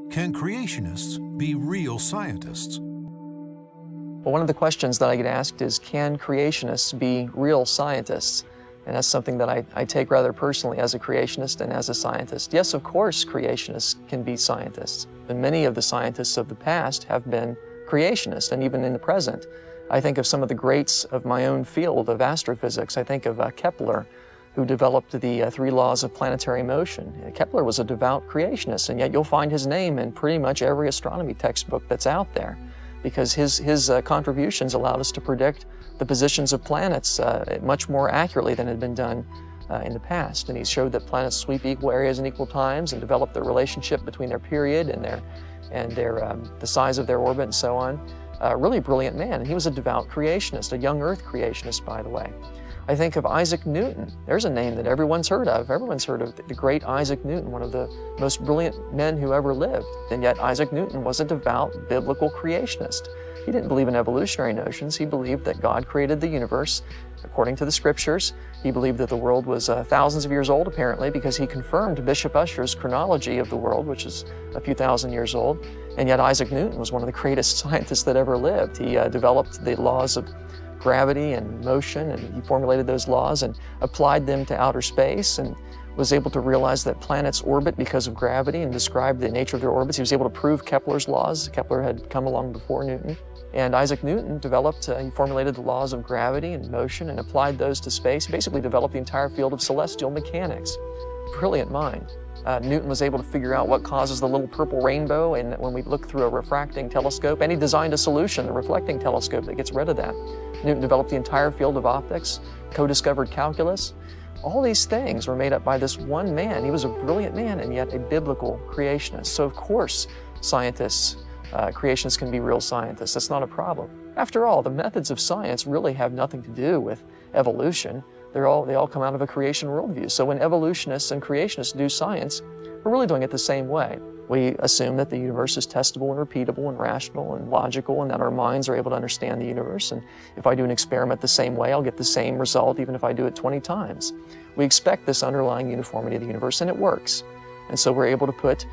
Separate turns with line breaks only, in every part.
Can creationists be real scientists?
Well, one of the questions that I get asked is, can creationists be real scientists? And that's something that I take rather personally as a creationist and as a scientist. Yes, of course, creationists can be scientists. And many of the scientists of the past have been creationists, and even in the present. I think of some of the greats of my own field of astrophysics. I think of Kepler, who developed the 3 laws of planetary motion. Kepler was a devout creationist, and yet you'll find his name in pretty much every astronomy textbook that's out there, because his contributions allowed us to predict the positions of planets much more accurately than had been done in the past. And he showed that planets sweep equal areas in equal times and develop the relationship between their period and the size of their orbit and so on. Really brilliant man, and he was a devout creationist, a young Earth creationist, by the way. I think of Isaac Newton. There's a name that everyone's heard of. Everyone's heard of the great Isaac Newton, one of the most brilliant men who ever lived. And yet Isaac Newton was a devout biblical creationist. He didn't believe in evolutionary notions. He believed that God created the universe according to the scriptures. He believed that the world was thousands of years old, apparently, because he confirmed Bishop Ussher's chronology of the world, which is a few thousand years old. And yet Isaac Newton was one of the greatest scientists that ever lived. He developed the laws of gravity and motion, and he formulated those laws and applied them to outer space, and was able to realize that planets orbit because of gravity and describe the nature of their orbits. He was able to prove Kepler's laws. Kepler had come along before Newton. And Isaac Newton he formulated the laws of gravity and motion and applied those to space. He basically developed the entire field of celestial mechanics. Brilliant mind. Newton was able to figure out what causes the little purple rainbow and when we look through a refracting telescope, and he designed a solution, the reflecting telescope, that gets rid of that. Newton developed the entire field of optics, co-discovered calculus. All these things were made up by this one man. He was a brilliant man and yet a biblical creationist. So of course scientists, creationists can be real scientists. That's not a problem. After all, the methods of science really have nothing to do with evolution. They all come out of a creation worldview. So when evolutionists and creationists do science, we're really doing it the same way. We assume that the universe is testable and repeatable and rational and logical, and that our minds are able to understand the universe. And if I do an experiment the same way, I'll get the same result even if I do it 20 times. We expect this underlying uniformity of the universe, and it works. And so we're able to put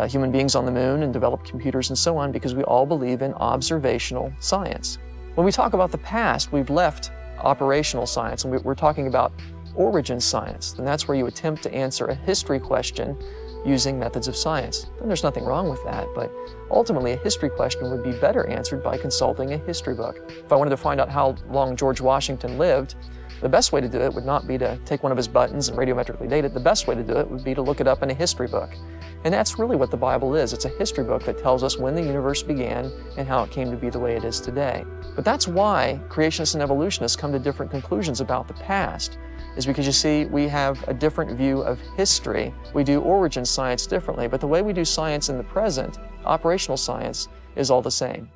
human beings on the moon and develop computers and so on because we all believe in observational science. When we talk about the past, we've left operational science, and we're talking about origin science. And that's where you attempt to answer a history question using methods of science. And there's nothing wrong with that, but ultimately a history question would be better answered by consulting a history book. If I wanted to find out how long George Washington lived, the best way to do it would not be to take one of his buttons and radiometrically date it. The best way to do it would be to look it up in a history book. And that's really what the Bible is. It's a history book that tells us when the universe began and how it came to be the way it is today. But that's why creationists and evolutionists come to different conclusions about the past, is because, you see, we have a different view of history. We do origin science differently, but the way we do science in the present, operational science, is all the same.